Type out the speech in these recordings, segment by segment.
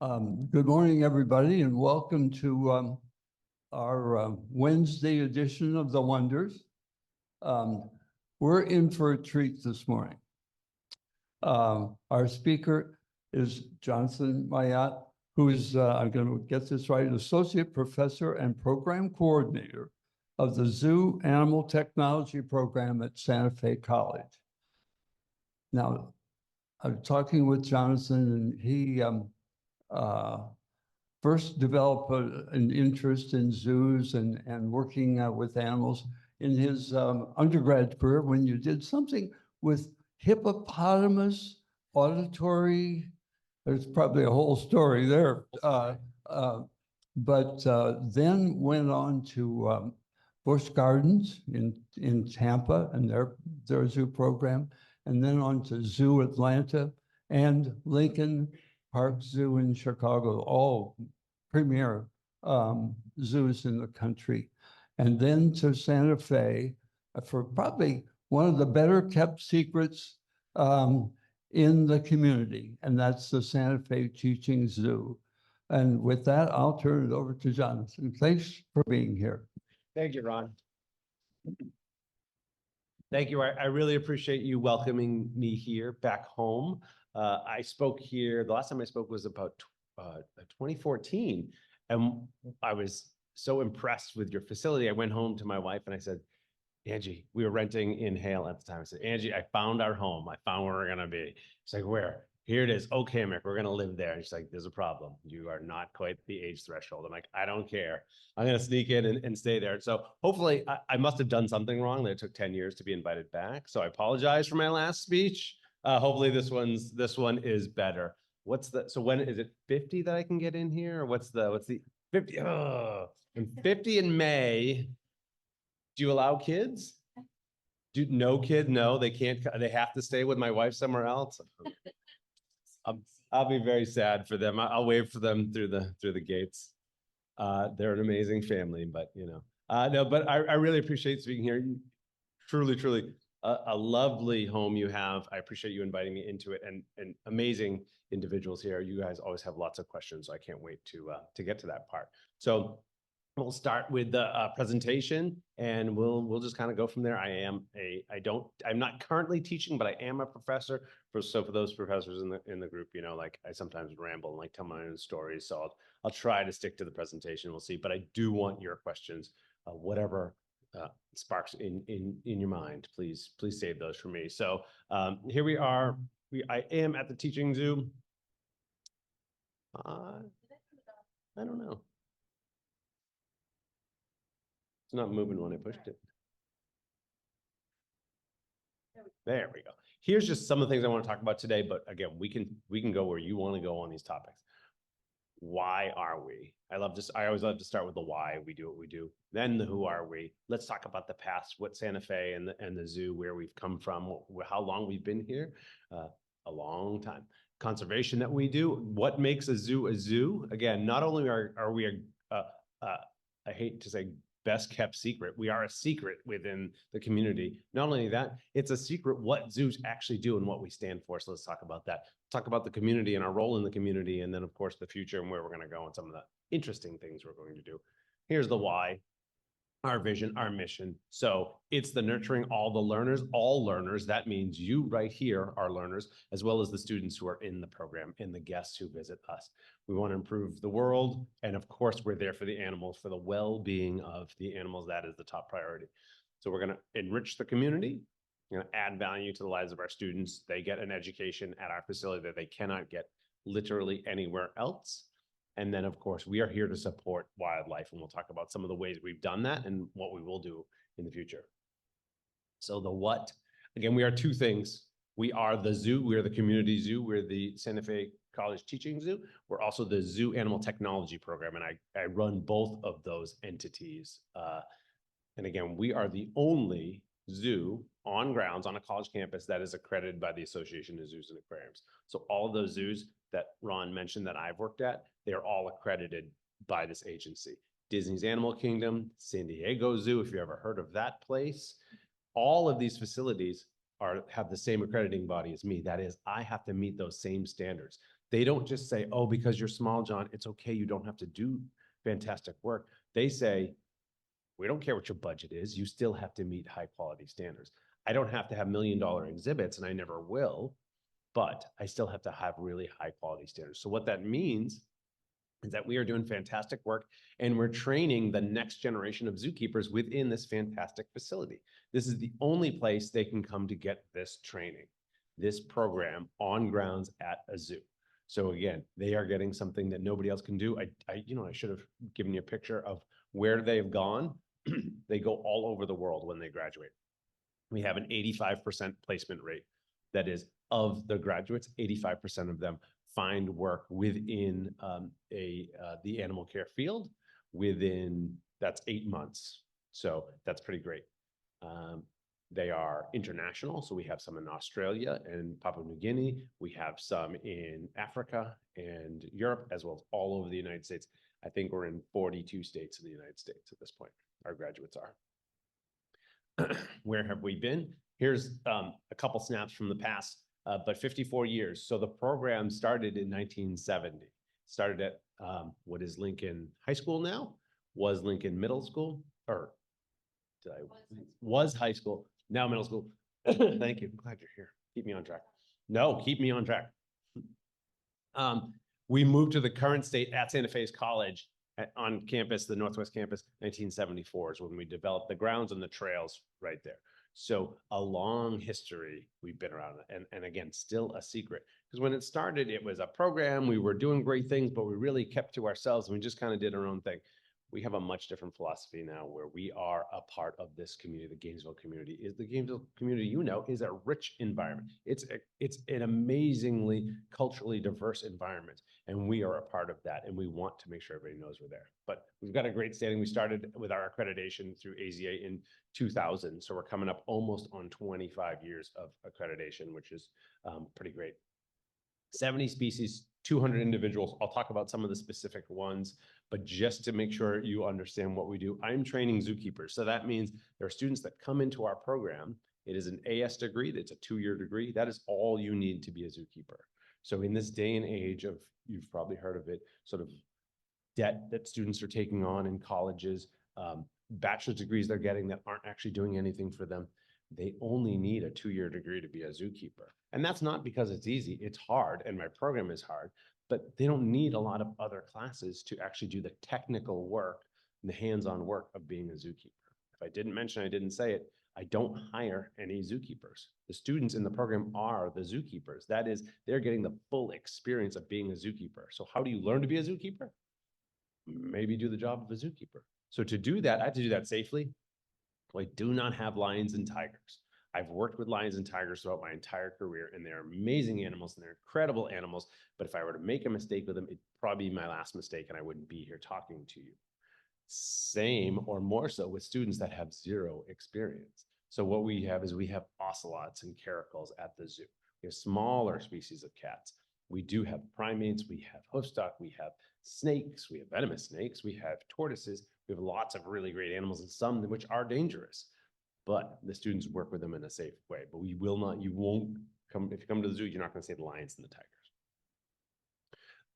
Good morning, everybody, and welcome to our Wednesday edition of The Wonders. We're in for a treat this morning. Our speaker is Jonathan Miot, who is, I'm going to get this right, Associate Professor and Program Coordinator of the Zoo Animal Technology Program at Santa Fe College. Now, I'm talking with Jonathan, and he first developed an interest in zoos and working with animals in his undergrad career when you did something with hippopotamus auditory. There's probably a whole story there. But then went on to Busch Gardens in Tampa and their zoo program, and then on to Zoo Atlanta and Lincoln Park Zoo in Chicago, all premier zoos in the country. And then to Santa Fe for probably one of the better kept secrets in the community, and that's the Santa Fe Teaching Zoo. And with that, I'll turn it over to Jonathan. Thanks for being here. Thank you, Ron. Thank you. I really appreciate you welcoming me here back home. I spoke here, the last time I spoke was about 2014, and I was so impressed with your facility. I went home to my wife and I said, Angie, we were renting in Hale at the time. I said, Angie, I found our home. I found where we're going to be. She's like, where? Here it is. Okay, Mick, we're going to live there. And she's like, there's a problem. You are not quite the age threshold. I'm like, I don't care. I'm going to sneak in and stay there. So hopefully I must have done something wrong that it took 10 years to be invited back. So I apologize for my last speech. Hopefully this one is better. So when is it 50 that I can get in here? Or what's the 50? Oh, I'm 50 in May. Do you allow kids? No kid? No, they can't. They have to stay with my wife somewhere else. I'll be very sad for them. I'll wave for them through the gates. They're an amazing family, but no. But I really appreciate speaking here. Truly, a lovely home you have. I appreciate you inviting me into it, and amazing individuals here. You guys always have lots of questions, so I can't wait to get to that part. So we'll start with the presentation, and we'll just kind of go from there. I'm not currently teaching, but I am a professor. For those professors in the group, like I sometimes ramble and like tell my own stories. So I'll try to stick to the presentation. We'll see. But I do want your questions, whatever sparks in your mind. Please save those for me. So here we are. I am at the teaching zoo. I don't know. It's not moving when I pushed it. There we go. Here's just some of the things I want to talk about today, but again, we can go where you want to go on these topics. Why are we? I always love to start with the why we do what we do. Then the who are we? Let's talk about the past, what Santa Fe and the zoo, where we've come from, how long we've been here, a long time. Conservation that we do, what makes a zoo a zoo? Again, not only are we I hate to say best kept secret. We are a secret within the community. Not only that, it's a secret what zoos actually do and what we stand for. So let's talk about that. Talk about the community and our role in the community, and then of course the future and where we're going to go and some of the interesting things we're going to do. Here's the why. Our vision, our mission. So it's the nurturing all learners. That means you right here are learners, as well as the students who are in the program and the guests who visit us. We want to improve the world. And of course, we're there for the animals, for the well-being of the animals. That is the top priority. So we're going to enrich the community, add value to the lives of our students. They get an education at our facility that they cannot get literally anywhere else. And then, of course, we are here to support wildlife, and we'll talk about some of the ways we've done that and what we will do in the future. So the what, again, we are two things. We are the zoo. We're the community zoo. We're the Santa Fe College Teaching Zoo. We're also the Zoo Animal Technology Program, and I run both of those entities. And again, we are the only zoo on grounds on a college campus that is accredited by the Association of Zoos and Aquariums. So all of those zoos that Ron mentioned that I've worked at, they're all accredited by this agency. Disney's Animal Kingdom, San Diego Zoo, if you ever heard of that place. All of these facilities have the same accrediting body as me. That is, I have to meet those same standards. They don't just say, oh, because you're small, John, it's okay. You don't have to do fantastic work. They say, we don't care what your budget is. You still have to meet high quality standards. I don't have to have $1 million exhibits, and I never will, but I still have to have really high quality standards. So what that means is that we are doing fantastic work, and we're training the next generation of zookeepers within this fantastic facility. This is the only place they can come to get this training, this program on grounds at a zoo. So again, they are getting something that nobody else can do. I should have given you a picture of where they've gone. They go all over the world when they graduate. We have an 85% placement rate. That is, of the graduates, 85% of them find work within the animal care field that's 8 months. So that's pretty great. They are international. So we have some in Australia and Papua New Guinea. We have some in Africa and Europe, as well as all over the United States. I think we're in 42 states in the United States at this point. Our graduates are. Where have we been? Here's a couple snaps from the past, but 54 years. So the program started in 1970. Started at what is Lincoln High School now, was Lincoln Middle School, or was high school, now middle school. Thank you. I'm glad you're here. Keep me on track. No, keep me on track. We moved to the current state at Santa Fe College on campus, the Northwest campus. 1974 is when we developed the grounds and the trails right there. So a long history we've been around, and again, still a secret. Because when it started, it was a program, we were doing great things, but we really kept to ourselves and we just kind of did our own thing. We have a much different philosophy now where we are a part of this community. The Gainesville community is a rich environment. It's an amazingly culturally diverse environment, and we are a part of that, and we want to make sure everybody knows we're there. But we've got a great standing. We started with our accreditation through AZA in 2000, so we're coming up almost on 25 years of accreditation, which is pretty great. 70 species, 200 individuals. I'll talk about some of the specific ones, but just to make sure you understand what we do, I'm training zookeepers. So that means there are students that come into our program. It is an AS degree. It's a 2-year degree. That is all you need to be a zookeeper. So in this day and age of, you've probably heard of it, sort of debt that students are taking on in colleges, bachelor's degrees they're getting that aren't actually doing anything for them. They only need a 2-year degree to be a zookeeper. And that's not because it's easy. It's hard, and my program is hard, but they don't need a lot of other classes to actually do the technical work and the hands-on work of being a zookeeper. If I didn't mention, I didn't say it, I don't hire any zookeepers. The students in the program are the zookeepers. That is, they're getting the full experience of being a zookeeper. So how do you learn to be a zookeeper? Maybe do the job of a zookeeper. So to do that, I have to do that safely. I do not have lions and tigers. I've worked with lions and tigers throughout my entire career, and they're amazing animals and they're incredible animals. But if I were to make a mistake with them, it'd probably be my last mistake, and I wouldn't be here talking to you. Same or more so with students that have zero experience. So what we have is we have ocelots and caracals at the zoo. We have smaller species of cats. We do have primates, we have hoofstock, we have snakes, we have venomous snakes, we have tortoises, we have lots of really great animals, and some which are dangerous. But the students work with them in a safe way. But we will not, you won't come, if you come to the zoo, you're not going to see the lions and the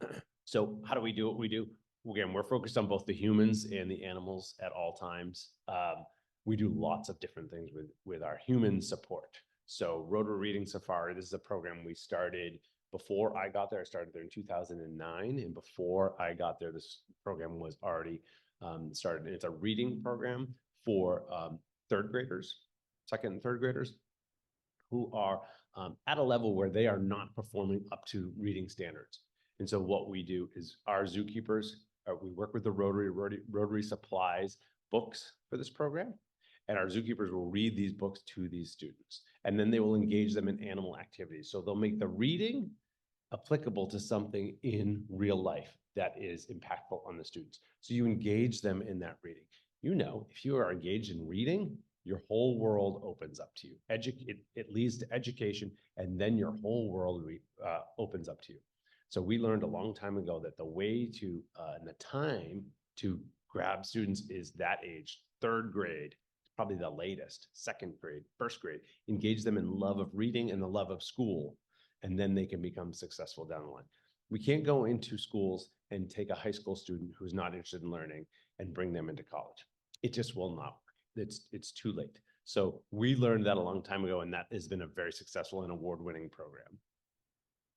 tigers. So how do we do what we do? Again, we're focused on both the humans and the animals at all times. We do lots of different things with our human support. So Rotary Reading Safari, this is a program we started before I got there. I started there in 2009. And before I got there, this program was already started. It's a reading program for third graders, second and third graders, who are at a level where they are not performing up to reading standards. And so what we do is our zookeepers, we work with the Rotary supplies books for this program, and our zookeepers will read these books to these students, and then they will engage them in animal activities. So they'll make the reading applicable to something in real life that is impactful on the students. So you engage them in that reading. You know, if you are engaged in reading, your whole world opens up to you. It leads to education, and then your whole world opens up to you. So we learned a long time ago that the way to, and the time to grab students is that age, third grade, probably the latest, second grade, first grade, engage them in love of reading and the love of school, and then they can become successful down the line. We can't go into schools and take a high school student who's not interested in learning and bring them into college. It just will not work. It's too late. So we learned that a long time ago, and that has been a very successful and award-winning program.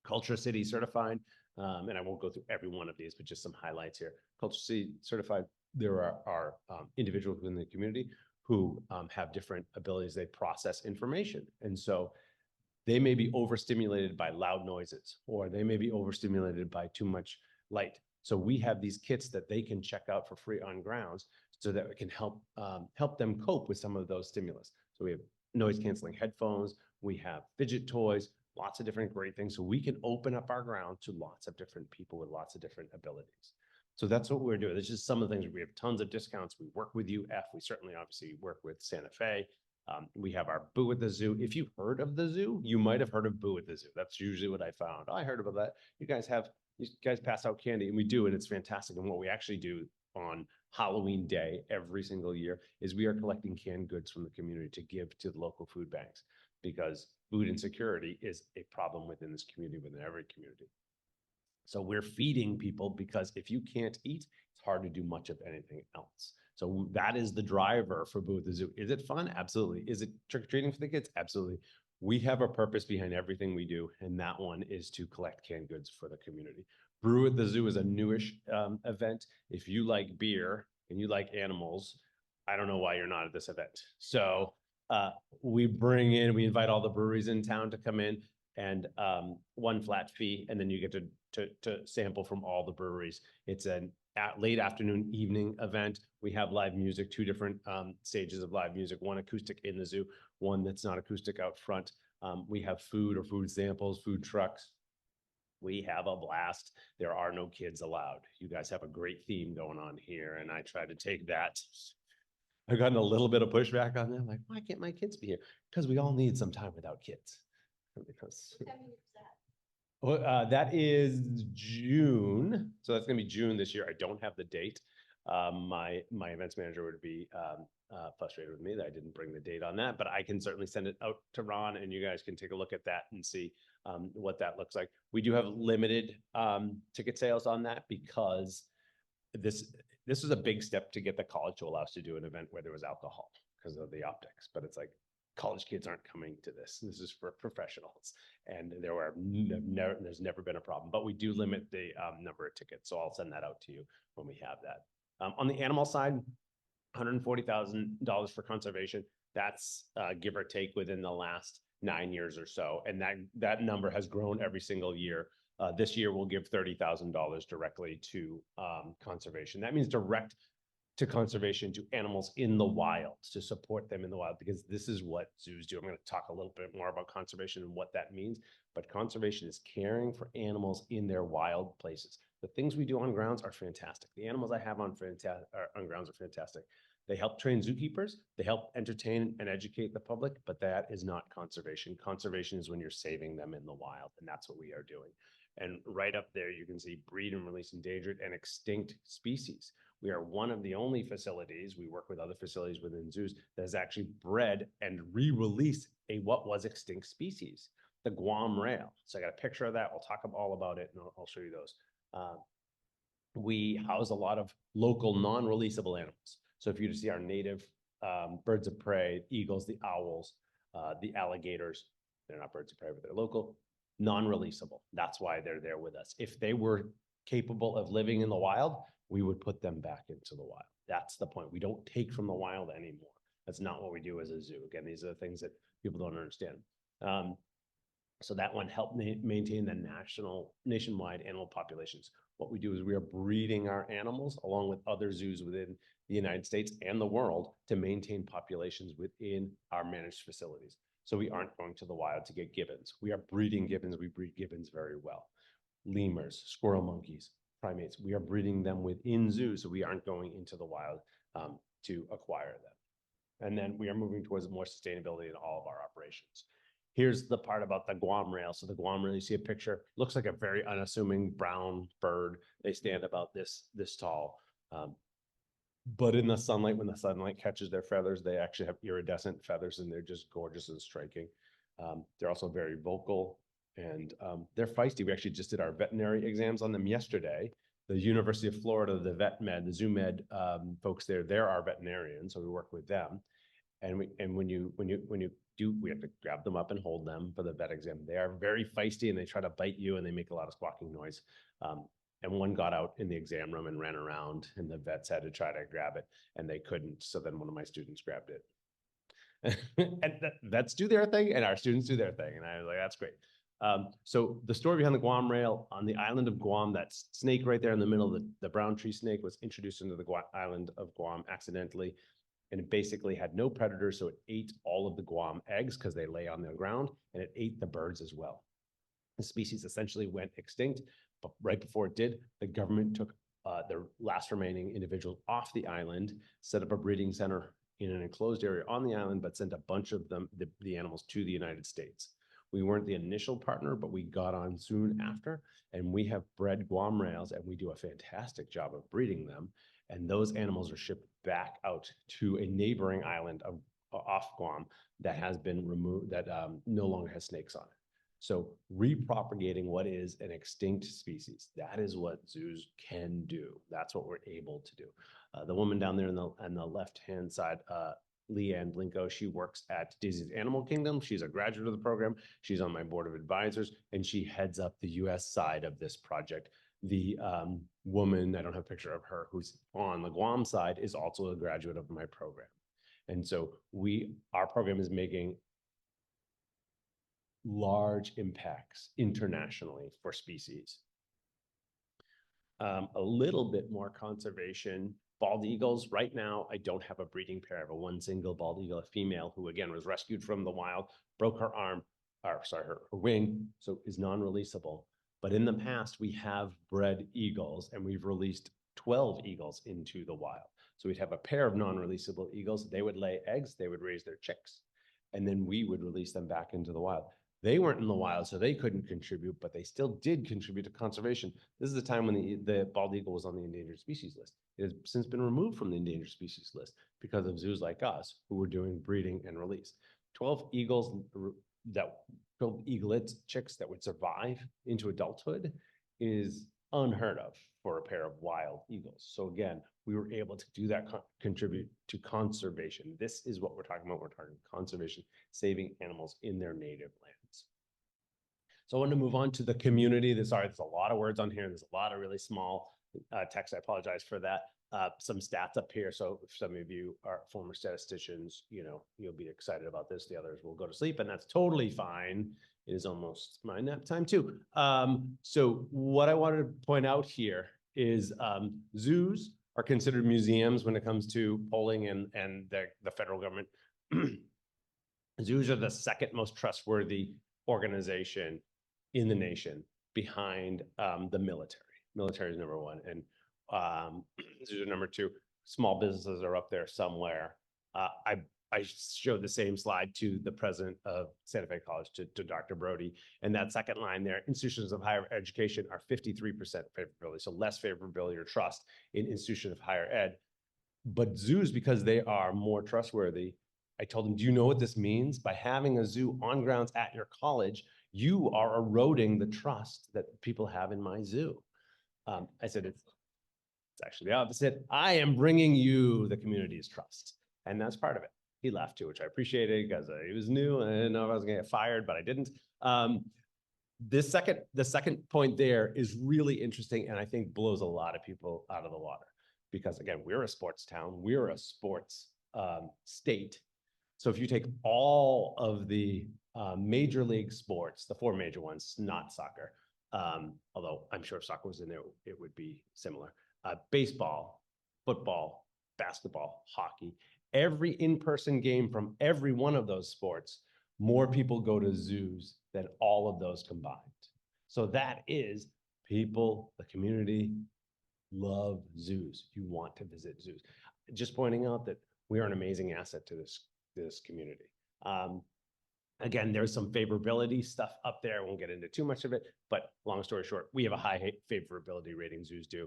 Culture City certified, and I won't go through every one of these, but just some highlights here. Culture City certified, there are individuals within the community who have different abilities. They process information. And so they may be overstimulated by loud noises, or they may be overstimulated by too much light. So we have these kits that they can check out for free on grounds so that it can help them cope with some of those stimulus. So we have noise canceling headphones, we have fidget toys, lots of different great things. So we can open up our ground to lots of different people with lots of different abilities. So that's what we're doing. This is some of the things. We have tons of discounts. We work with UF. We certainly obviously work with Santa Fe. We have our Boo at the Zoo. If you've heard of the zoo, you might have heard of Boo at the Zoo. That's usually what I found. Oh, I heard about that. You guys pass out candy, and we do, and it's fantastic. And what we actually do on Halloween Day every single year is we are collecting canned goods from the community to give to the local food banks, because food insecurity is a problem within this community, within every community. So we're feeding people, because if you can't eat, it's hard to do much of anything else. So that is the driver for Boo at the Zoo. Is it fun? Absolutely. Is it trick-or-treating for the kids? Absolutely. We have a purpose behind everything we do, and that one is to collect canned goods for the community. Brew at the Zoo is a newish event. If you like beer and you like animals, I don't know why you're not at this event. So we invite all the breweries in town to come in, and one flat fee, and then you get to sample from all the breweries. It's an late afternoon, evening event. We have live music, two different stages of live music, one acoustic in the zoo, one that's not acoustic out front. We have food or food samples, food trucks. We have a blast. There are no kids allowed. You guys have a great theme going on here, and I try to take that. I've gotten a little bit of pushback on them, like, why can't my kids be here? Because we all need some time without kids. Because well, that is June. So that's going to be June this year. I don't have the date. My events manager would be frustrated with me that I didn't bring the date on that, but I can certainly send it out to Ron, and you guys can take a look at that and see what that looks like. We do have limited ticket sales on that, because this is a big step to get the college to allow us to do an event where there was alcohol because of the optics. But it's like, college kids aren't coming to this. This is for professionals, and there's never been a problem. But we do limit the number of tickets, so I'll send that out to you when we have that. On the animal side, $140,000 for conservation. That's give or take within the last 9 years or so, and that number has grown every single year. This year we'll give $30,000 directly to conservation. That means direct to conservation, to animals in the wild, to support them in the wild, because this is what zoos do. I'm going to talk a little bit more about conservation and what that means, but conservation is caring for animals in their wild places. The things we do on grounds are fantastic. The animals I have on grounds are fantastic. They help train zookeepers, they help entertain and educate the public, but that is not conservation. Conservation is when you're saving them in the wild, and that's what we are doing. And right up there, you can see breed and release endangered and extinct species. We are one of the only facilities, we work with other facilities within zoos, that has actually bred and re-released what was extinct species, the Guam rail. So I got a picture of that. We'll talk all about it, and I'll show you those. We house a lot of local non-releasable animals. So if you see our native birds of prey, eagles, the owls, the alligators, they're not birds of prey, but they're local, non-releasable. That's why they're there with us. If they were capable of living in the wild, we would put them back into the wild. That's the point. We don't take from the wild anymore. That's not what we do as a zoo. Again, these are the things that people don't understand. So that one helped maintain the nationwide animal populations. What we do is we are breeding our animals along with other zoos within the United States and the world to maintain populations within our managed facilities. So we aren't going to the wild to get gibbons. We are breeding gibbons. We breed gibbons very well. Lemurs, squirrel monkeys, primates. We are breeding them within zoos, so we aren't going into the wild to acquire them. And then we are moving towards more sustainability in all of our operations. Here's the part about the Guam rail. So the Guam rail, you see a picture, looks like a very unassuming brown bird. They stand about this tall. But in the sunlight, when the sunlight catches their feathers, they actually have iridescent feathers, and they're just gorgeous and striking. They're also very vocal. And they're feisty. We actually just did our veterinary exams on them yesterday. The University of Florida, the vet med, the zoo med folks there, they're our veterinarians, so we work with them. And when you do, we have to grab them up and hold them for the vet exam. They are very feisty and they try to bite you and they make a lot of squawking noise. And one got out in the exam room and ran around, and the vets had to try to grab it and they couldn't. So then one of my students grabbed it. And vets do their thing and our students do their thing. And I was like, that's great. So the story behind the Guam rail on the island of Guam, that snake right there in the middle, the brown tree snake, was introduced into the island of Guam accidentally. And it basically had no predators, so it ate all of the Guam eggs because they lay on the ground, and it ate the birds as well. The species essentially went extinct, but right before it did, the government took the last remaining individuals off the island, set up a breeding center in an enclosed area on the island, but sent a bunch of them, the animals, to the United States. We weren't the initial partner, but we got on soon after, and we have bred Guam rails, and we do a fantastic job of breeding them. And those animals are shipped back out to a neighboring island of off Guam that has been removed, that no longer has snakes on it. So repropagating what is an extinct species, that is what zoos can do. That's what we're able to do. The woman down there on the left-hand side, Leanne Blinko, she works at Daisy's Animal Kingdom. She's a graduate of the program. She's on my board of advisors, and she heads up the US side of this project. The woman, I don't have a picture of her, who's on the Guam side, is also a graduate of my program. And so our program is making large impacts internationally for species. A little bit more conservation. Bald eagles, right now, I don't have a breeding pair. I have a one single bald eagle, a female, who again was rescued from the wild, broke her arm, or sorry, her wing, so is non-releasable. But in the past, we have bred eagles, and we've released 12 eagles into the wild. So we'd have a pair of non-releasable eagles. They would lay eggs, they would raise their chicks, and then we would release them back into the wild. They weren't in the wild, so they couldn't contribute, but they still did contribute to conservation. This is the time when the bald eagle was on the endangered species list. It has since been removed from the endangered species list because of zoos like us who were doing breeding and release. 12 eagles, 12 eaglets, chicks that would survive into adulthood is unheard of for a pair of wild eagles. So again, we were able to do that, contribute to conservation. This is what we're talking about. We're talking conservation, saving animals in their native lands. So I want to move on to the community. Sorry, there's a lot of words on here. There's a lot of really small text. I apologize for that. Some stats up here. So if some of you are former statisticians, you'll be excited about this. The others will go to sleep, and that's totally fine. It is almost my nap time too. So what I wanted to point out here is zoos are considered museums when it comes to polling and the federal government. Zoos are the second most trustworthy organization in the nation behind the military. Military is number one, and zoos are number two. Small businesses are up there somewhere. I showed the same slide to the president of Santa Fe College, to Dr. Brody. And that second line there, institutions of higher education are 53% favorability. So less favorability or trust in institutions of higher ed. But zoos, because they are more trustworthy, I told them, do you know what this means? By having a zoo on grounds at your college, you are eroding the trust that people have in my zoo. I said, it's actually the opposite. I am bringing you the community's trust. And that's part of it. He laughed too, which I appreciated because he was new and I didn't know if I was going to get fired, but I didn't. The second point there is really interesting and I think blows a lot of people out of the water because again, we're a sports town, we're a sports state. So if you take all of the major league sports, the four major ones, not soccer, although I'm sure if soccer was in there, it would be similar. Baseball, football, basketball, hockey, every in-person game from every one of those sports, more people go to zoos than all of those combined. So that is people, the community love zoos. You want to visit zoos. Just pointing out that we are an amazing asset to this community. Again, there's some favorability stuff up there. I won't get into too much of it, but long story short, we have a high favorability rating, zoos do.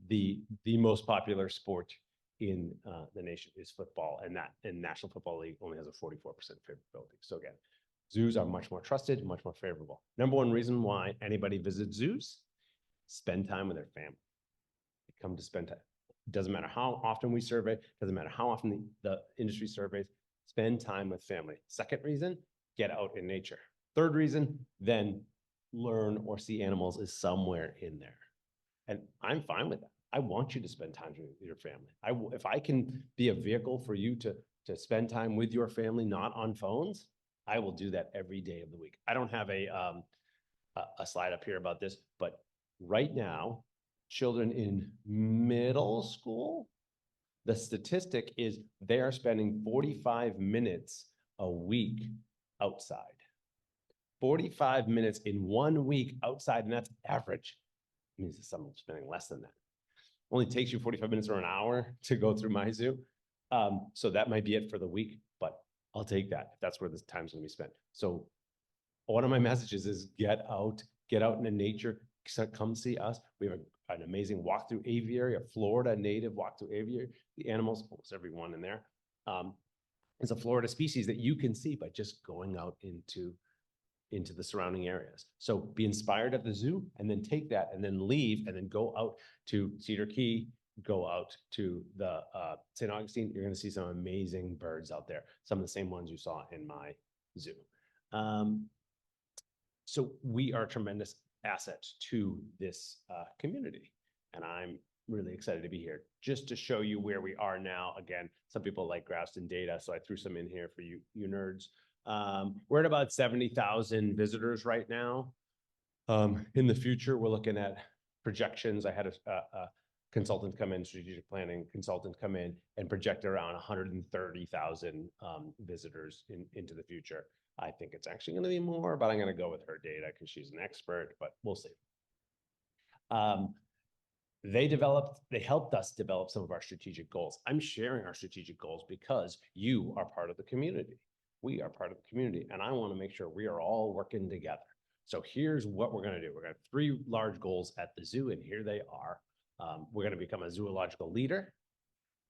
The most popular sport in the nation is football, and National Football League only has a 44% favorability. So again, Zoos are much more trusted, much more favorable. Number one reason why anybody visits zoos, spend time with their family. They come to spend time. Doesn't matter how often we survey, doesn't matter how often the industry surveys, spend time with family. Second reason, get out in nature. Third reason, then learn or see animals is somewhere in there. And I'm fine with that. I want you to spend time with your family. If I can be a vehicle for you to spend time with your family, not on phones, I will do that every day of the week. I don't have a slide up here about this, but right now, children in middle school, the statistic is they are spending 45 minutes a week outside. 45 minutes in 1 week outside, and that's average. It means that someone's spending less than that. Only takes you 45 minutes or an hour to go through my zoo. So that might be it for the week, but I'll take that if that's where this time's gonna be spent. So one of my messages is get out into nature, come see us. We have an amazing walk-through aviary, a Florida native walk-through aviary. The animals, almost everyone in there, is a Florida species that you can see by just going out into the surrounding areas. So be inspired at the zoo and then take that and then leave and then go out to Cedar Key, go out to the St. Augustine. You're going to see some amazing birds out there. Some of the same ones you saw in my zoo. So we are a tremendous asset to this community. And I'm really excited to be here just to show you where we are now. Again, some people like graphs and data, so I threw some in here for you nerds. We're at about 70,000 visitors right now. In the future, we're looking at projections. I had a consultant come in, strategic planning consultant come in and project around 130,000 visitors into the future. I think it's actually going to be more, but I'm going to go with her data because she's an expert, but we'll see. They helped us develop some of our strategic goals. I'm sharing our strategic goals because you are part of the community. We are part of the community, and I want to make sure we are all working together. So here's what we're going to do. We're going to have 3 large goals at the zoo, and here they are. We're going to become a zoological leader.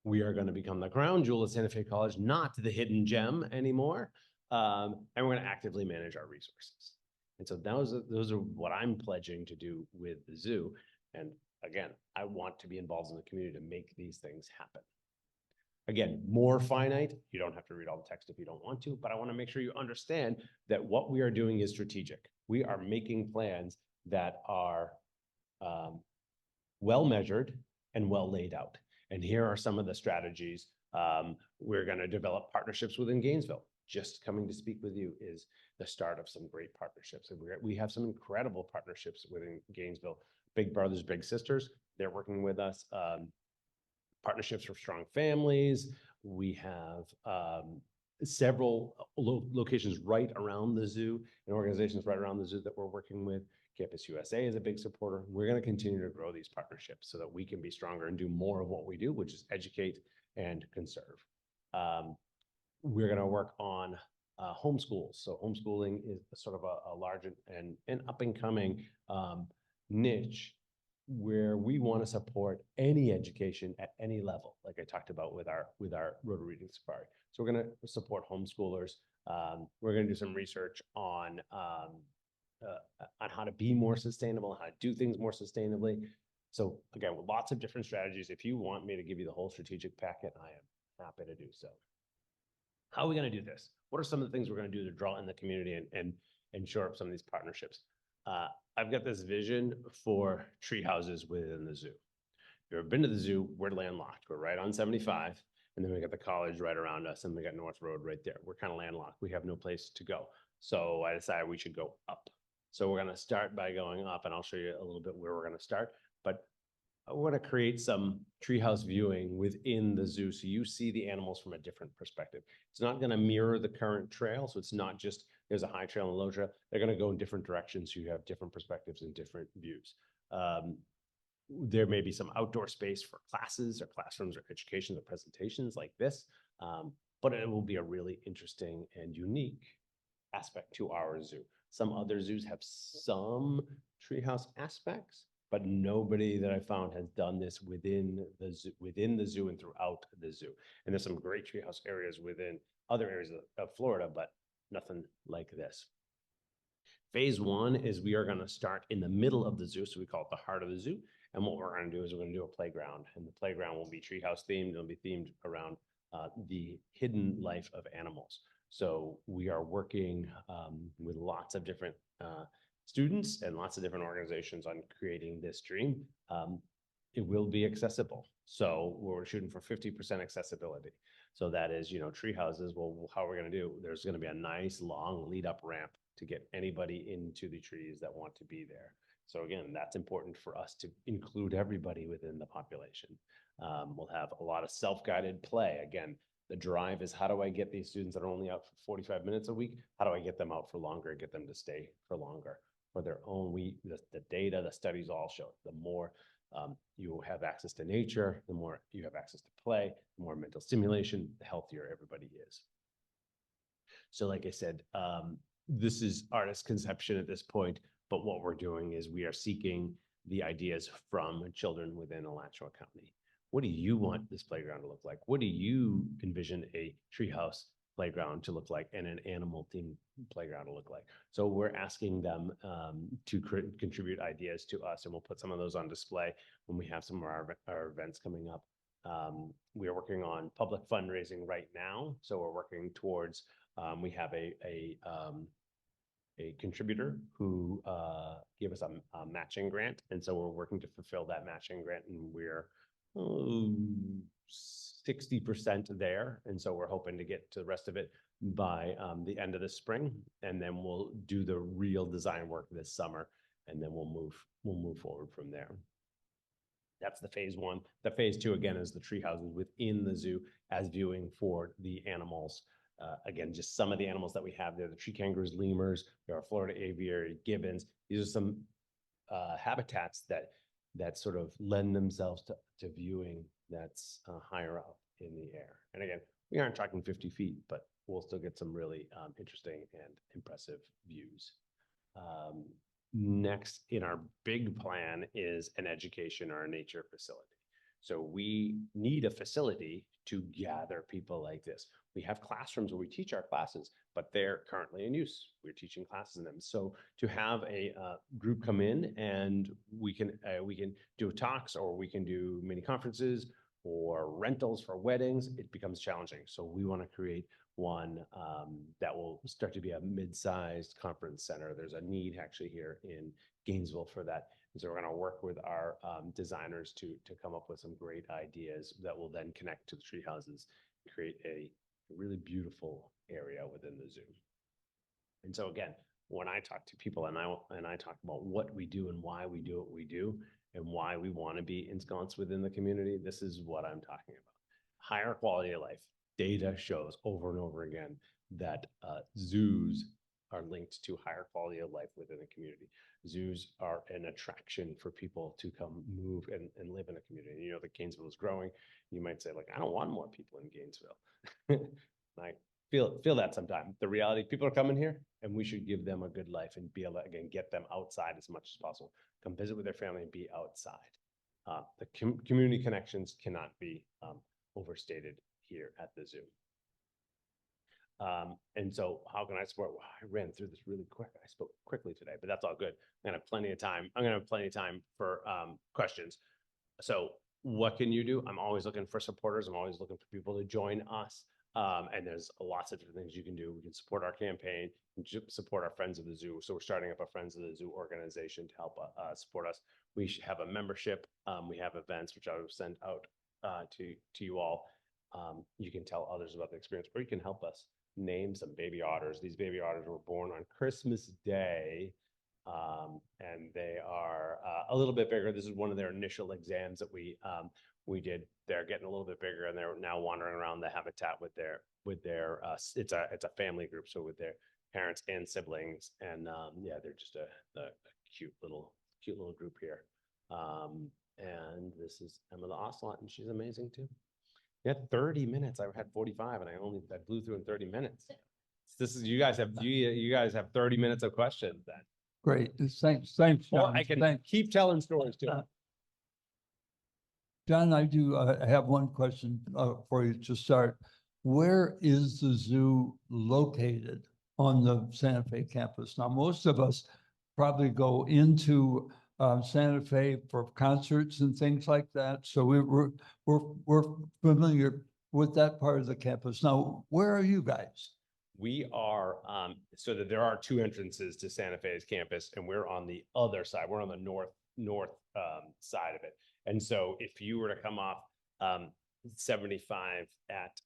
We are going to become the crown jewel of Santa Fe College, not the hidden gem anymore. And we're going to actively manage our resources. And so those are what I'm pledging to do with the zoo. And again, I want to be involved in the community to make these things happen. Again, more finite. You don't have to read all the text if you don't want to, but I want to make sure you understand that what we are doing is strategic. We are making plans that are well measured and well laid out. And here are some of the strategies. We're going to develop partnerships within Gainesville. Just coming to speak with you is the start of some great partnerships. And we have some incredible partnerships within Gainesville. Big Brothers, Big Sisters, they're working with us. Partnerships for strong families. We have several locations right around the zoo and organizations right around the zoo that we're working with. Campus USA is a big supporter. We're going to continue to grow these partnerships so that we can be stronger and do more of what we do, which is educate and conserve. We're going to work on homeschools. So homeschooling is sort of a large and up and coming niche where we want to support any education at any level, like I talked about with our Roto Reading Safari. So we're going to support homeschoolers. We're going to do some research on how to be more sustainable, how to do things more sustainably. So again, with lots of different strategies. If you want me to give you the whole strategic packet, I am happy to do so. How are we going to do this? What are some of the things we're going to do to draw in the community and shore up some of these partnerships? I've got this vision for tree houses within the zoo. If you've ever been to the zoo, we're landlocked. We're right on 75, and then we got the college right around us, and we got North Road right there. We're kind of landlocked. We have no place to go. So I decided we should go up. So we're going to start by going up, and I'll show you a little bit where we're going to start. But I want to create some treehouse viewing within the zoo so you see the animals from a different perspective. It's not going to mirror the current trail, so it's not just there's a high trail and a low trail. They're going to go in different directions, so you have different perspectives and different views. There may be some outdoor space for classes or classrooms or education or presentations like this, but it will be a really interesting and unique aspect to our zoo. Some other zoos have some treehouse aspects, but nobody that I found has done this within the zoo and throughout the zoo. And there's some great treehouse areas within other areas of Florida, but nothing like this. Phase one is we are going to start in the middle of the zoo. So we call it the heart of the zoo. And what we're going to do is we're going to do a playground, and the playground will be treehouse themed. It'll be themed around the hidden life of animals. So we are working with lots of different students and lots of different organizations on creating this dream. It will be accessible. So we're shooting for 50% accessibility. So that is, you know, tree houses. Well, how are we going to do? There's going to be a nice long lead up ramp to get anybody into the trees that want to be there. So again, that's important for us to include everybody within the population. We'll have a lot of self-guided play. Again, the drive is, how do I get these students that are only out for 45 minutes a week? How do I get them out for longer, get them to stay for longer for their own week? The data, the studies all show the more you have access to nature, the more you have access to play, the more mental stimulation, the healthier everybody is. So like I said, this is artist conception at this point, but what we're doing is we are seeking the ideas from children within Alachua County. What do you want this playground to look like? What do you envision a treehouse playground to look like and an animal themed playground to look like? So we're asking them to contribute ideas to us, and we'll put some of those on display when we have some of our events coming up. We are working on public fundraising right now. So we're working towards, we have a contributor who gave us a matching grant. And so we're working to fulfill that matching grant, and we're 60% there. And so we're hoping to get to the rest of it by the end of the spring. And then we'll do the real design work this summer, and then we'll move forward from there. That's the phase one. The phase two, again, is the tree houses within the zoo as viewing for the animals. Again, just some of the animals that we have there: the tree kangaroos, lemurs, there are Florida aviary, gibbons. These are some habitats that sort of lend themselves to viewing that's higher up in the air. And again, we aren't talking 50 feet, but we'll still get some really interesting and impressive views. Next in our big plan is an education or a nature facility. So we need a facility to gather people like this. We have classrooms where we teach our classes, but they're currently in use. We're teaching classes in them. So to have a group come in, and we can do talks, or we can do mini conferences or rentals for weddings, it becomes challenging. So we want to create one that will start to be a mid-sized conference center. There's a need actually here in Gainesville for that. And so we're going to work with our designers to come up with some great ideas that will then connect to the tree houses, create a really beautiful area within the zoo. And so again, when I talk to people and I talk about what we do and why we do what we do and why we want to be ensconced within the community, this is what I'm talking about. Higher quality of life. Data shows over and over again that zoos are linked to higher quality of life within a community. Zoos are an attraction for people to come move and live in a community. You know that Gainesville is growing. You might say, like, I don't want more people in Gainesville. I feel that sometimes. The reality, people are coming here, and we should give them a good life and be able to, again, get them outside as much as possible. Come visit with their family and be outside. The community connections cannot be overstated here at the zoo. And so how can I support? Well, I ran through this really quick. I spoke quickly today, but that's all good. I'm gonna have plenty of time. I'm gonna have plenty of time for questions. So what can you do? I'm always looking for supporters. I'm always looking for people to join us. And there's lots of different things you can do. We can support our campaign, support our Friends of the Zoo. So we're starting up a Friends of the Zoo organization to help support us. We should have a membership. We have events, which I will send out to you all. You can tell others about the experience, or you can help us name some baby otters. These baby otters were born on Christmas Day, and they are a little bit bigger. This is one of their initial exams that we did. They're getting a little bit bigger, and they're now wandering around the habitat with their it's a family group, so with their parents and siblings, and yeah, they're just a cute little group here. And this is Emma the Ocelot, and she's amazing too. You had 30 minutes. I had 45, and I blew through in 30 minutes. This is you guys have 30 minutes of questions then. Great. Thanks, John. Well, I can keep telling stories too. John, I do have one question for you to start. Where is the zoo located? on the Santa Fe campus. Now, most of us probably go into Santa Fe for concerts and things like that. So we're familiar with that part of the campus. Now, where are you guys? We are, so that there are two entrances to Santa Fe's campus, and we're on the other side. We're on the north side of it. And so if you were to come off 75 at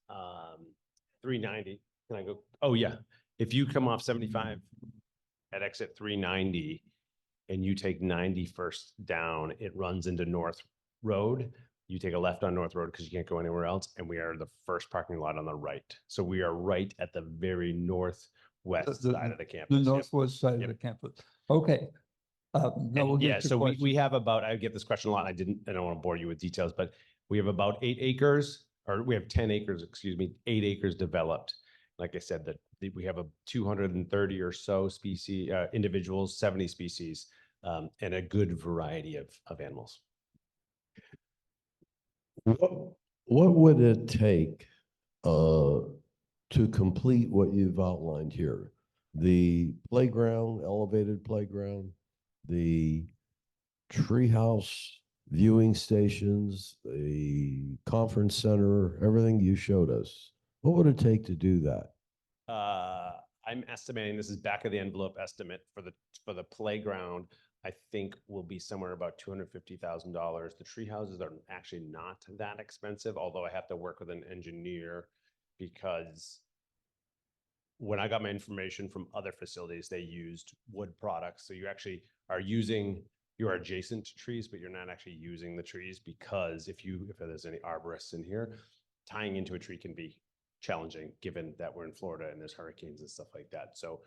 390, can I go? Oh, yeah. If you come off 75 at exit 390 and you take 91st down, it runs into North Road. You take a left on North Road because you can't go anywhere else. And we are the first parking lot on the right. So we are right at the very northwest side of the campus. The northwest side of the campus. Okay. Now we'll yeah, get to so we questions. have about, I get this question a lot. I don't want to bore you with details, but we have about 8 acres, or we have 10 acres, excuse me, 8 acres developed. Like I said, that we have a 230 or so species, individuals, 70 species, and a good variety of animals. What would it take to complete what you've outlined here? The playground, elevated playground, the treehouse viewing stations, the conference center, everything you showed us. What would it take to do that? I'm estimating, this is back of the envelope estimate for the playground, I think will be somewhere about $250,000. The tree houses are actually not that expensive, although I have to work with an engineer because when I got my information from other facilities, they used wood products. So you actually are you're adjacent to trees, but you're not actually using the trees because if there's any arborists in here, tying into a tree can be challenging given that we're in Florida and there's hurricanes and stuff like that. So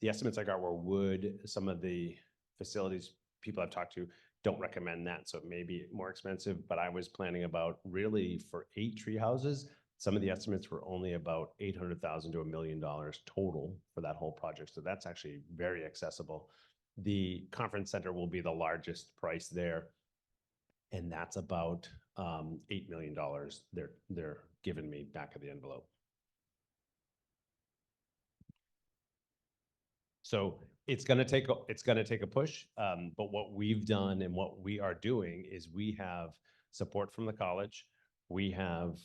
the estimates I got were wood. Some of the facilities people I've talked to don't recommend that. So it may be more expensive, but I was planning about really for 8 tree houses. Some of the estimates were only about $800,000 to $1 million total for that whole project. So that's actually very accessible. The conference center will be the largest price there. And that's about $8 million they're giving me back of the envelope. So it's going to take a push. But what we've done and what we are doing is we have support from the college. We have,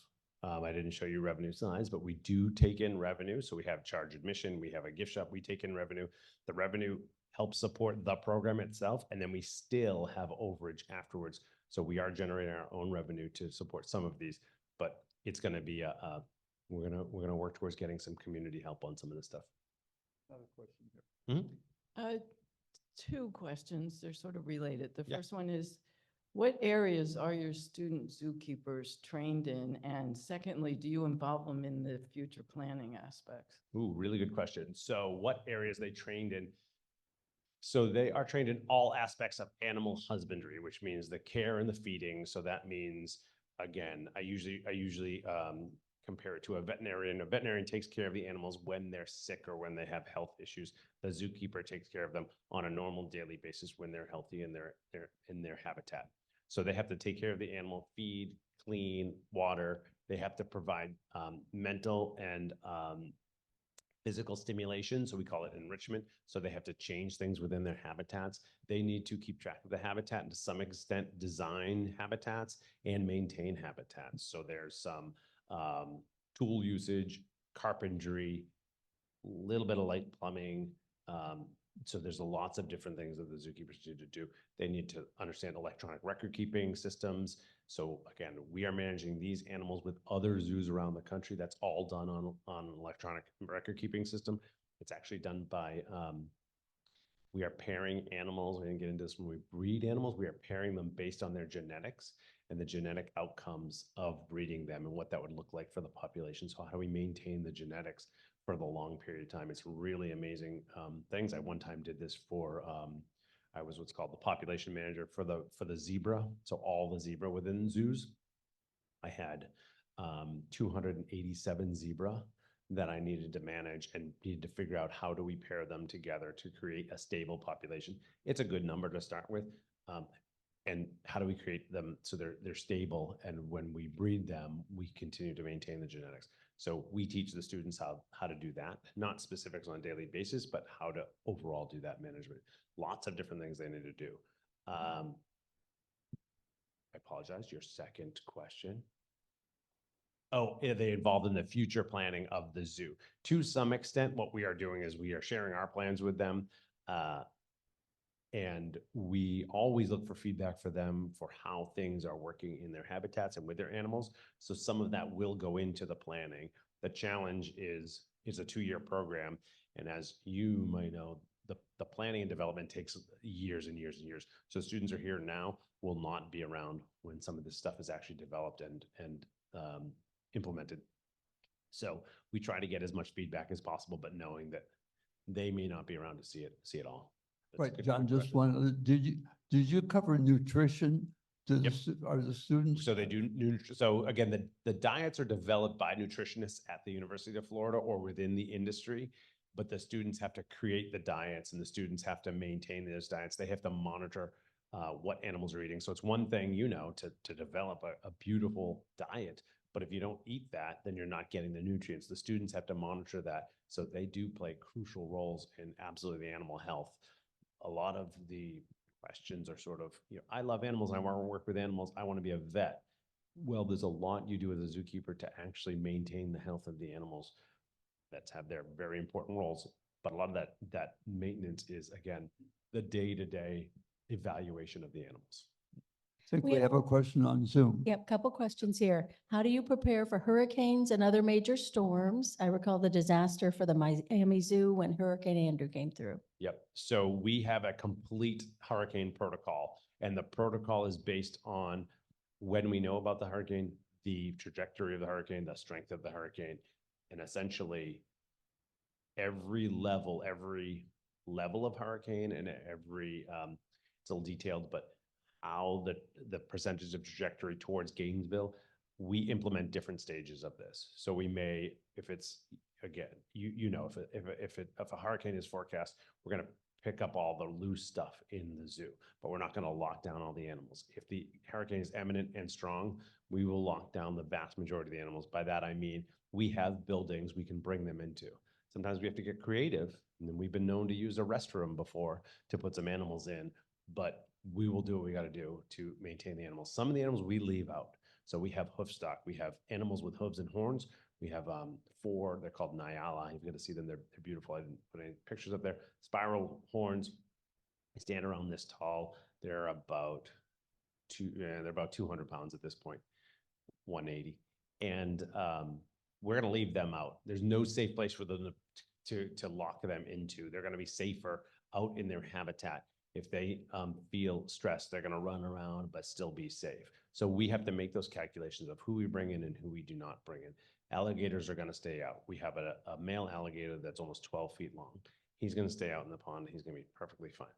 I didn't show you revenue size, but we do take in revenue. So we have charge admission, we have a gift shop, we take in revenue. The revenue helps support the program itself. And then we still have overage afterwards. So we are generating our own revenue to support some of these, but it's going to be we're going to work towards getting some community help on some of this stuff. Another question here. 2 questions. They're sort of related. The Yeah. first one is, what areas are your student zookeepers trained in? And secondly, do you involve them in the future planning aspects? Ooh, really good question. So what areas they trained in? So they are trained in all aspects of animal husbandry, which means the care and the feeding. So that means, again, I usually compare it to a veterinarian. A veterinarian takes care of the animals when they're sick or when they have health issues. The zookeeper takes care of them on a normal daily basis when they're healthy and they're in their habitat. So they have to take care of the animal, feed, clean, water. They have to provide mental and physical stimulation. So we call it enrichment. So they have to change things within their habitats. They need to keep track of the habitat and to some extent design habitats and maintain habitats. So there's some tool usage, carpentry, a little bit of light plumbing. So there's lots of different things that the zookeepers need to do. They need to understand electronic record keeping systems. So again, we are managing these animals with other zoos around the country. That's all done on an electronic record keeping system. It's actually done by, we are pairing animals. We didn't get into this when we breed animals. We are pairing them based on their genetics and the genetic outcomes of breeding them and what that would look like for the population. So how do we maintain the genetics for the long period of time? It's really amazing things. I one time did this for, I was what's called the population manager for the zebra. So all the zebra within zoos. I had 287 zebra that I needed to manage and needed to figure out how do we pair them together to create a stable population. It's a good number to start with. And how do we create them so they're stable? And when we breed them, we continue to maintain the genetics. So we teach the students how to do that, not specifics on a daily basis, but how to overall do that management. Lots of different things they need to do. I apologize, your second question. Oh, are they involved in the future planning of the zoo? To some extent, what we are doing is we are sharing our plans with them. And we always look for feedback for them for how things are working in their habitats and with their animals. So some of that will go into the planning. The challenge is a 2-year program. And as you might know, the planning and development takes years and years and years. So students are here now, will not be around when some of this stuff is actually developed and implemented. So we try to get as much feedback as possible, but knowing that they may not be around to see it all. That's a Right, good John, just question. one, did you cover nutrition? Yep. Are the students? So they do, so again, the diets are developed by nutritionists at the University of Florida or within the industry, but the students have to create the diets and the students have to maintain those diets. They have to monitor what animals are eating. So it's one thing, to develop a beautiful diet, but if you don't eat that, then you're not getting the nutrients. The students have to monitor that. So they do play crucial roles in absolutely the animal health. A lot of the questions are sort of, I love animals. I want to work with animals. I want to be a vet. Well, there's a lot you do as a zookeeper to actually maintain the health of the animals that have their very important roles. But a lot of that maintenance is, again, the day-to-day evaluation of the animals. I think We we have a question on Zoom. Yep, couple questions here. How do you prepare for hurricanes and other major storms? I recall the disaster for the Miami Zoo when Hurricane Andrew came through. Yep. So we have a complete hurricane protocol, and the protocol is based on when we know about the hurricane, the trajectory of the hurricane, the strength of the hurricane, and essentially every level of hurricane and every, it's a little detailed, but how the percentage of trajectory towards Gainesville, we implement different stages of this. So we may, if it's, again, if a hurricane is forecast, we're going to pick up all the loose stuff in the zoo, but we're not going to lock down all the animals. If the hurricane is imminent and strong, we will lock down the vast majority of the animals. By that, I mean, we have buildings we can bring them into. Sometimes we have to get creative, and then we've been known to use a restroom before to put some animals in, but we will do what we got to do to maintain the animals. Some of the animals we leave out. So we have hoof stock. We have animals with hooves and horns. We have 4, they're called Nyala. You've got to see them. They're beautiful. I didn't put any pictures up there. Spiral horns. They stand around this tall. They're about 200 pounds at this point, 180. And we're going to leave them out. There's no safe place for them to lock them into. They're going to be safer out in their habitat. If they feel stressed, they're going to run around, but still be safe. So we have to make those calculations of who we bring in and who we do not bring in. Alligators are going to stay out. We have a male alligator that's almost 12 feet long. He's going to stay out in the pond. He's going to be perfectly fine.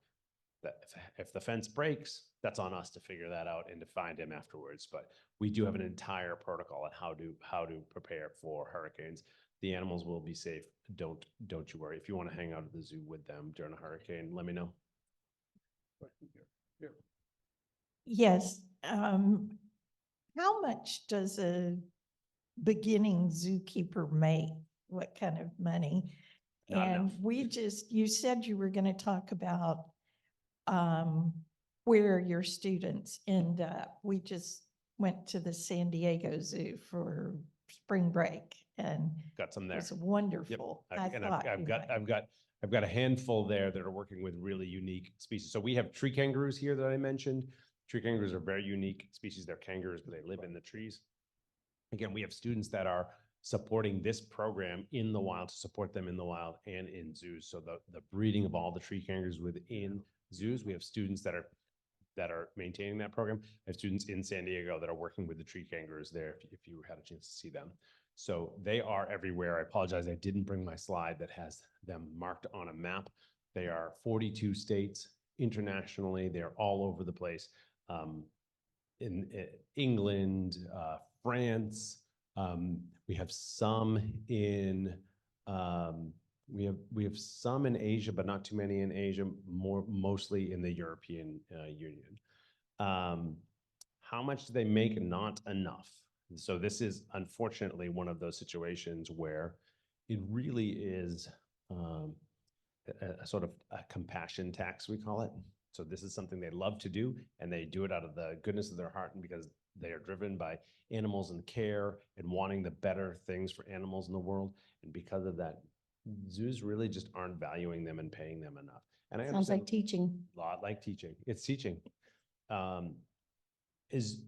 If the fence breaks, that's on us to figure that out and to find him afterwards. But we do have an entire protocol on how to prepare for hurricanes. The animals will be safe. Don't you worry. If you want to hang out at the zoo with them during a hurricane, let me know. Yes. How much does a beginning zookeeper make? What kind of money? Not enough. And you said you were going to talk about where your students end up. We just went to the San Diego Zoo for spring break and Got some it there. was wonderful. I've got a handful there that are working with really unique species. So we have tree kangaroos here that I mentioned. Tree kangaroos are very unique species. They're kangaroos, but they live in the trees. Again, we have students that are supporting this program in the wild to support them in the wild and in zoos. So the breeding of all the tree kangaroos within zoos, we have students that are maintaining that program. I have students in San Diego that are working with the tree kangaroos there, if you had a chance to see them. So they are everywhere. I apologize, I didn't bring my slide that has them marked on a map. They are 42 states internationally. They're all over the place. In England, France. We have some in we have some in Asia, but not too many in Asia. Mostly in the European Union. How much do they make? Not enough. And so this is unfortunately one of those situations where it really is a sort of a compassion tax, we call it. So this is something they love to do, and they do it out of the goodness of their heart and because they are driven by animals and care and wanting the better things for animals in the world. And because of that, zoos really just aren't valuing them and paying them enough. And I Sounds like understand teaching. a lot like teaching. It's teaching. Is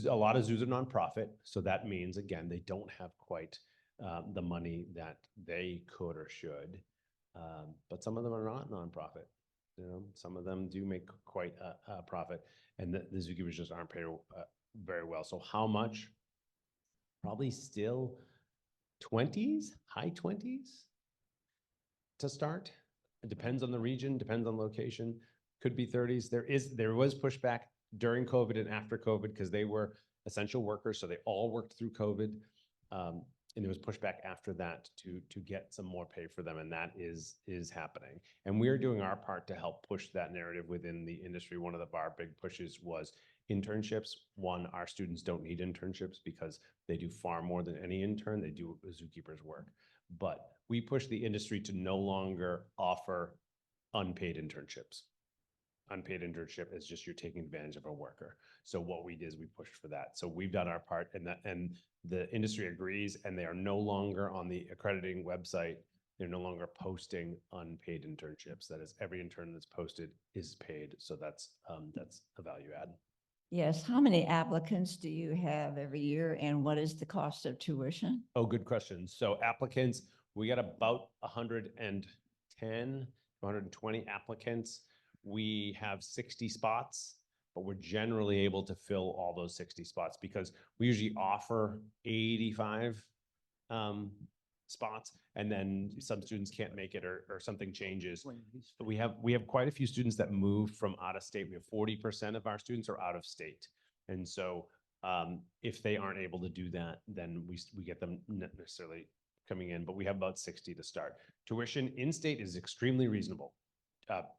a lot of zoos are nonprofit, so that means again they don't have quite the money that they could or should. But some of them are not nonprofit. You know, some of them do make quite a profit, and the zookeepers just aren't paid very well. So how much? Probably still 20s, high 20s to start. It depends on the region, depends on location. Could be 30s. There was pushback during COVID and after COVID because they were essential workers, so they all worked through COVID. And there was pushback after that to get some more pay for them, and that is happening. And we are doing our part to help push that narrative within the industry. One of our big pushes was internships. One, our students don't need internships because they do far more than any intern. They do zookeepers work. But we push the industry to no longer offer unpaid internships. Unpaid internship is just you're taking advantage of a worker. So what we did is we pushed for that. So we've done our part, and the industry agrees, and they are no longer on the accrediting website. They're no longer posting unpaid internships. That is, every intern that's posted is paid. So that's a value add. Yes, how many applicants do you have every year and what is the cost of tuition? Oh, good question. So applicants, we got about 110, 120 applicants. We have 60 spots, but we're generally able to fill all those 60 spots because we usually offer 85 spots, and then some students can't make it or something changes. But we have quite a few students that move from out of state. We have 40% of our students are out of state. And so if they aren't able to do that, then we get them not necessarily coming in, but we have about 60 to start. Tuition in-state is extremely reasonable.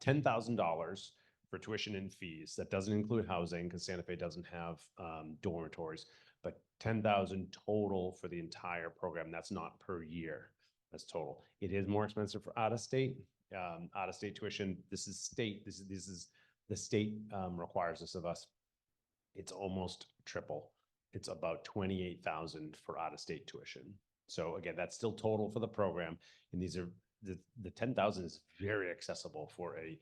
$10,000 for tuition and fees. That doesn't include housing because Santa Fe doesn't have dormitories, but $10,000 total for the entire program. That's not per year. That's total. It is more expensive for out of state. Out of state tuition. This is state. This is the state requires this of us. It's almost triple. It's about 28,000 for out of state tuition. So again, that's still total for the program, and these are the 10,000 is very accessible for a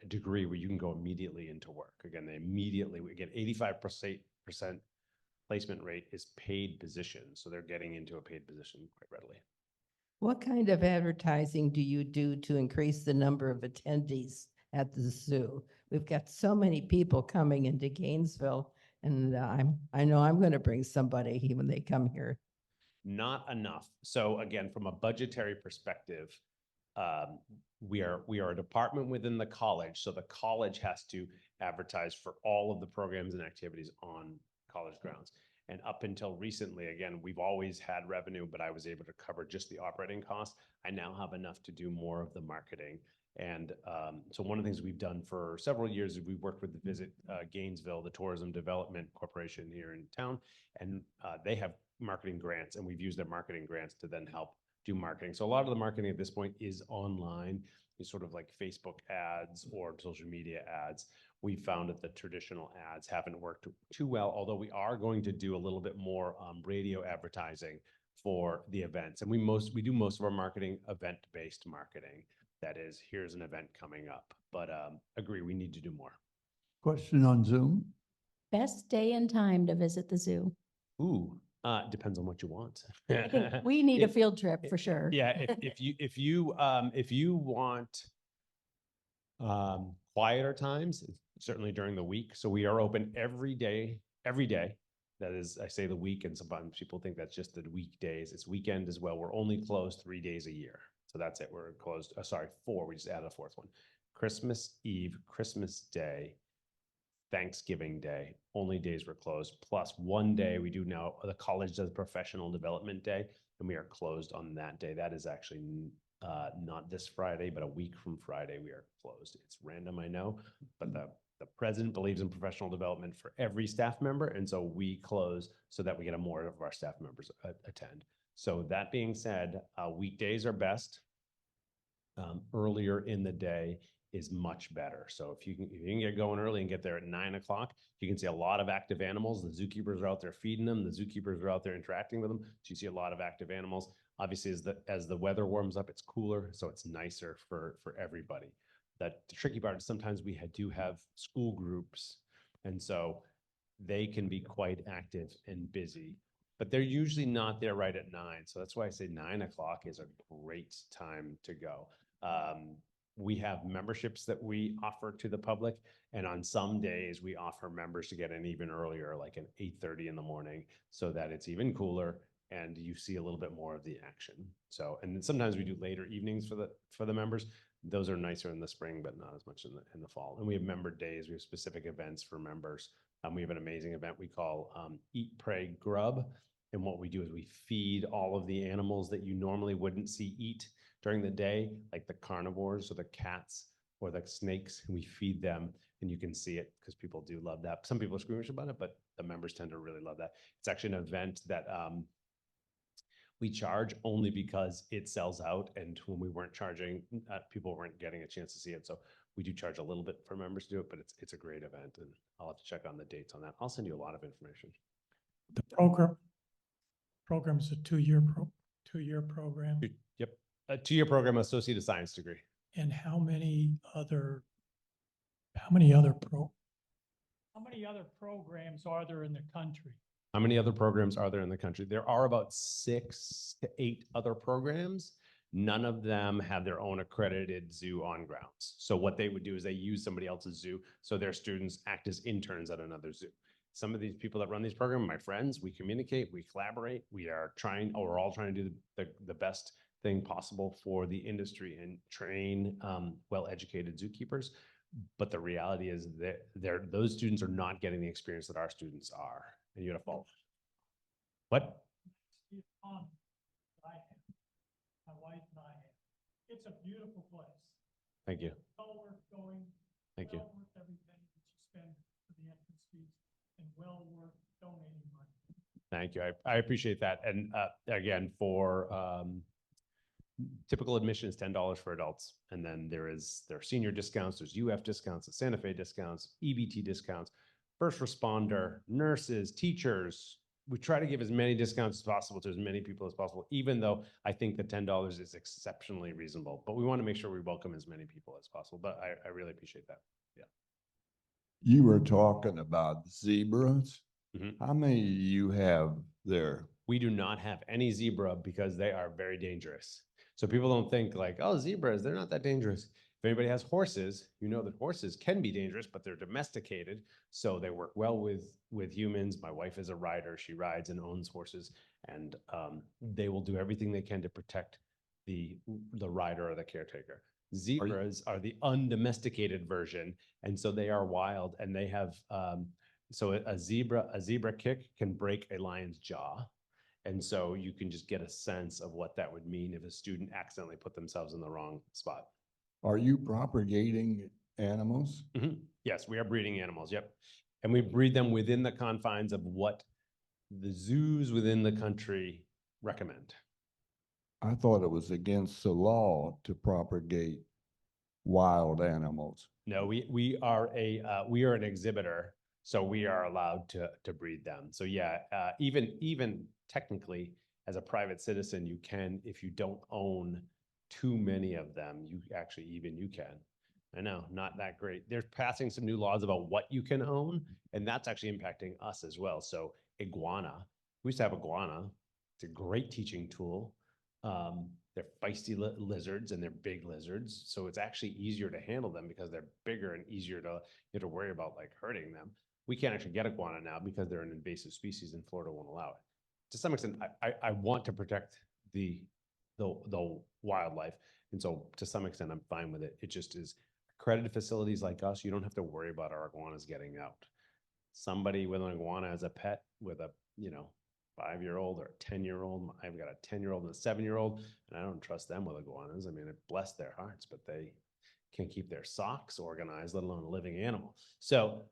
degree where you can go immediately into work. Again, we get 85% placement rate is paid positions. So they're getting into a paid position quite readily. What kind of advertising do you do to increase the number of attendees at the zoo? We've got so many people coming into Gainesville, and I know I'm going to bring somebody when they come here. Not enough. So again, from a budgetary perspective, we are a department within the college. So the college has to advertise for all of the programs and activities on college grounds. And up until recently, again, we've always had revenue, but I was able to cover just the operating costs. I now have enough to do more of the marketing. And so one of the things we've done for several years is we've worked with the Visit Gainesville, the Tourism Development Corporation here in town, and they have marketing grants, and we've used their marketing grants to then help do marketing. So a lot of the marketing at this point is online. It's sort of like Facebook ads or social media ads. We found that the traditional ads haven't worked too well, although we are going to do a little bit more radio advertising for the events. And we do most of our marketing event-based marketing. That is, here's an event coming up, but agree, we need to do more. Question on Zoom? Best day and time to visit the zoo. Ooh, depends on what you want. I think we need a If- field trip for sure. Yeah, if you want quieter times, certainly during the week. So we are open every day. That is, I say the week, and sometimes people think that's just the weekdays. It's weekend as well. We're only closed 3 days a year. So that's it. We're closed. Sorry, 4. We just added a 4th one. Christmas Eve, Christmas Day, Thanksgiving Day, only days we're closed. Plus 1 day we do now, the college does professional development day, and we are closed on that day. That is actually not this Friday, but a week from Friday we are closed. It's random, I know, but The president believes in professional development for every staff member, and so we close so that we get more of our staff members attend. So that being said, weekdays are best. Earlier in the day is much better. So if you can get going early and get there at 9 o'clock, you can see a lot of active animals. The zookeepers are out there feeding them. The zookeepers are out there interacting with them. So you see a lot of active animals. Obviously, as the weather warms up, it's cooler, so it's nicer for everybody. The tricky part is sometimes we do have school groups, and so they can be quite active and busy, but they're usually not there right at 9. So that's why I say 9 o'clock is a great time to go. We have memberships that we offer to the public, and on some days we offer members to get in even earlier, like at 8:30 in the morning, so that it's even cooler and you see a little bit more of the action. So, and then sometimes we do later evenings for the members. Those are nicer in the spring, but not as much in the fall. And we have member days. We have specific events for members. We have an amazing event we call Eat, Pray, Grub. And what we do is we feed all of the animals that you normally wouldn't see eat during the day, like the carnivores or the cats or the snakes. And we feed them, and you can see it because people do love that. Some people are squeamish about it, but the members tend to really love that. It's actually an event that we charge only because it sells out. And when we weren't charging, people weren't getting a chance to see it. So we do charge a little bit for members to do it, but it's a great event, and I'll have to check on the dates on that. I'll send you a lot of information. The program's a two-year program. Yep. A 2-year program, associate of science degree. And how many other programs are there in the country? How many other programs are there in the country? There are about 6 to 8 other programs. None of them have their own accredited zoo on grounds. So what they would do is they use somebody else's zoo, so their students act as interns at another zoo. Some of these people that run these programs, my friends, we communicate, we collaborate, we're all trying to do the best thing possible for the industry and train well-educated zookeepers. But the reality is that those students are not getting the experience that our students are. And you gotta follow. What? I have, my wife and I have. It's a beautiful place. Thank you. Well worth going. Thank you. Well worth every penny that you spend for the entrance fees, and well worth donating money. Thank you. I appreciate that. And again, for typical admission is $10 for adults. And then there are senior discounts, there's UF discounts, Santa Fe discounts, EBT discounts, first responder, nurses, teachers. We try to give as many discounts as possible to as many people as possible, even though I think the $10 is exceptionally reasonable. But we want to make sure we welcome as many people as possible. But I really appreciate that. Yeah. You were talking about zebras. Mhm. How many do you have there? We do not have any zebra because they are very dangerous. So people don't think like, oh, zebras, they're not that dangerous. If anybody has horses, you know that horses can be dangerous, but they're domesticated. So they work well with humans. My wife is a rider. She rides and owns horses, and they will do everything they can to protect the rider or the caretaker. Zebras are the undomesticated version, and so they are wild, and they have so a zebra kick can break a lion's jaw. And so you can just get a sense of what that would mean if a student accidentally put themselves in the wrong spot. Are you propagating animals? Mhm. Yes, we are breeding animals. Yep. And we breed them within the confines of what the zoos within the country recommend. I thought it was against the law to propagate wild animals. No, we are an exhibitor, so we are allowed to breed them. So yeah, even technically as a private citizen, you can, if you don't own too many of them, you can. I know, not that great. They're passing some new laws about what you can own, and that's actually impacting us as well. So iguana, we used to have iguana. It's a great teaching tool. They're feisty lizards, and they're big lizards. So it's actually easier to handle them because they're bigger and easier to, you have to worry about like hurting them. We can't actually get iguana now because they're an invasive species and Florida won't allow it. To some extent, I want to protect the wildlife. And so to some extent, I'm fine with it. It just is accredited facilities like us. You don't have to worry about our iguanas getting out. Somebody with an iguana as a pet with a, 5-year-old or a 10-year-old. I've got a 10-year-old and a 7-year-old, and I don't trust them with iguanas. I mean, bless their hearts, but they can keep their socks organized, let alone a living animal. So,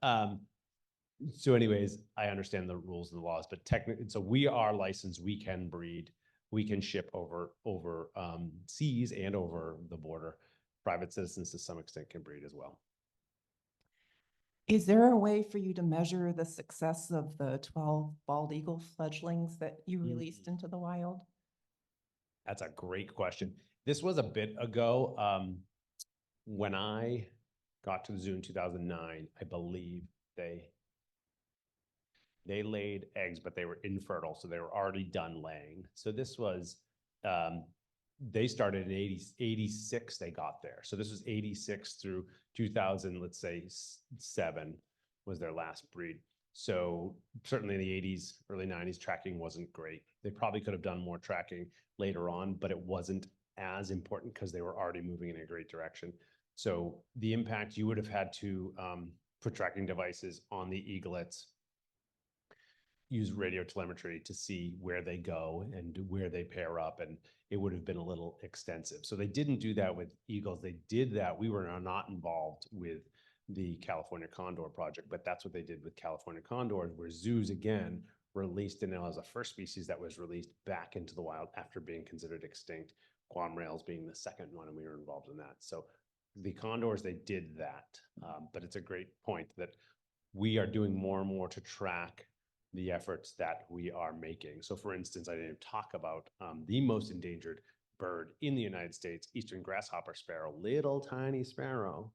so anyways, I understand the rules and the laws, but technically, so we are licensed, we can breed, we can ship over seas and over the border. Private citizens to some extent can breed as well. Is there a way for you to measure the success of the 12 bald eagle fledglings that you released into the wild? That's a great question. This was a bit ago. When I got to the zoo in 2009, I believe they laid eggs, but they were infertile, so they were already done laying. So this was, they started in 86, they got there. So this was 86 through 2000, let's say 7 was their last breed. So certainly in the 80s, early 90s, tracking wasn't great. They probably could have done more tracking later on, but it wasn't as important because they were already moving in a great direction. So the impact, you would have had to put tracking devices on the eaglets, use radio telemetry to see where they go and where they pair up, and it would have been a little extensive. So they didn't do that with eagles. They did that. We were not involved with the California Condor project, but that's what they did with California condors, where zoos again released, and now as a first species that was released back into the wild after being considered extinct, guam rails being the second one, and we were involved in that. So the condors, they did that, but it's a great point that we are doing more and more to track the efforts that we are making. So for instance, I didn't talk about the most endangered bird in the United States, eastern grasshopper sparrow, little tiny sparrow.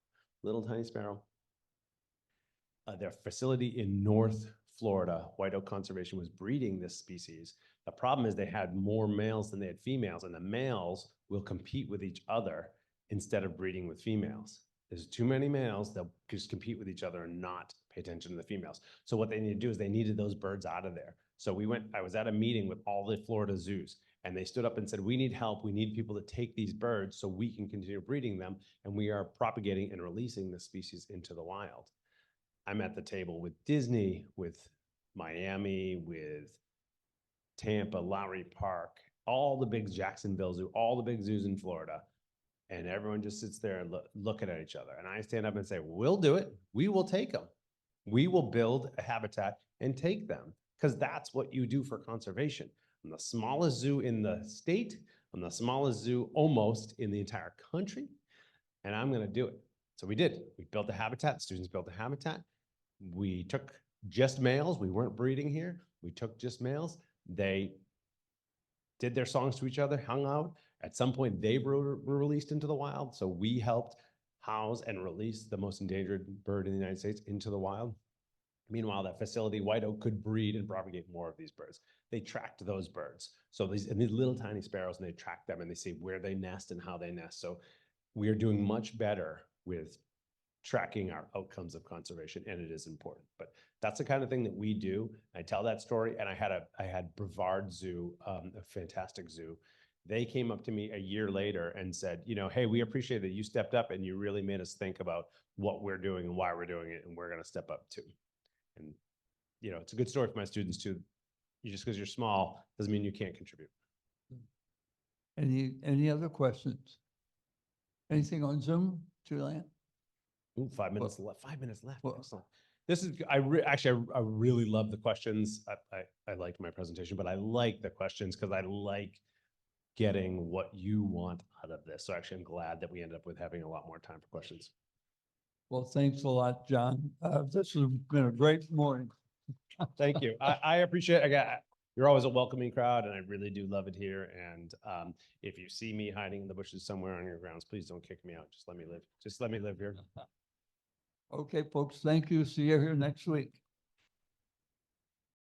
Their facility in North Florida, White Oak Conservation, was breeding this species. The problem is they had more males than they had females, and the males will compete with each other instead of breeding with females. There's too many males, they'll just compete with each other and not pay attention to the females. So what they need to do is they needed those birds out of there. So I was at a meeting with all the Florida zoos, and they stood up and said, we need help. We need people to take these birds so we can continue breeding them. And we are propagating and releasing the species into the wild. I'm at the table with Disney, with Miami, with Tampa, Lowry Park, all the big Jacksonville Zoo, all the big zoos in Florida. And everyone just sits there and looking at each other. And I stand up and say, we'll do it. We will take them. We will build a habitat and take them, because that's what you do for conservation. I'm the smallest zoo in the state. I'm the smallest zoo almost in the entire country. And I'm going to do it. So we did. We built a habitat. Students built a habitat. We took just males. We weren't breeding here. We took just males. They did their songs to each other, hung out. At some point, they were released into the wild. So we helped house and release the most endangered bird in the United States into the wild. Meanwhile, that facility, White Oak, could breed and propagate more of these birds. They tracked those birds. So these little tiny sparrows, and they track them and they see where they nest and how they nest. So we are doing much better with tracking our outcomes of conservation, and it is important. But that's the kind of thing that we do. I tell that story, and I had Brevard Zoo, a fantastic zoo. They came up to me a year later and said, hey, we appreciate that you stepped up and you really made us think about what we're doing and why we're doing it, and we're going to step up too. And it's a good story for my students too. Just because you're small doesn't mean you can't contribute. Any other questions? Anything on Zoom, Julian? Ooh, 5 minutes left. 5 minutes left. Well, Excellent. This is, I really love the questions. I liked my presentation, but I like the questions because I like getting what you want out of this. So actually, I'm glad that we ended up with having a lot more time for questions. Well, thanks a lot, John. This has been a great morning. Thank you. I appreciate it. You're always a welcoming crowd, and I really do love it here. And if you see me hiding in the bushes somewhere on your grounds, please don't kick me out. Just let me live. Just let me live here. Okay, folks, thank you. See you here next week.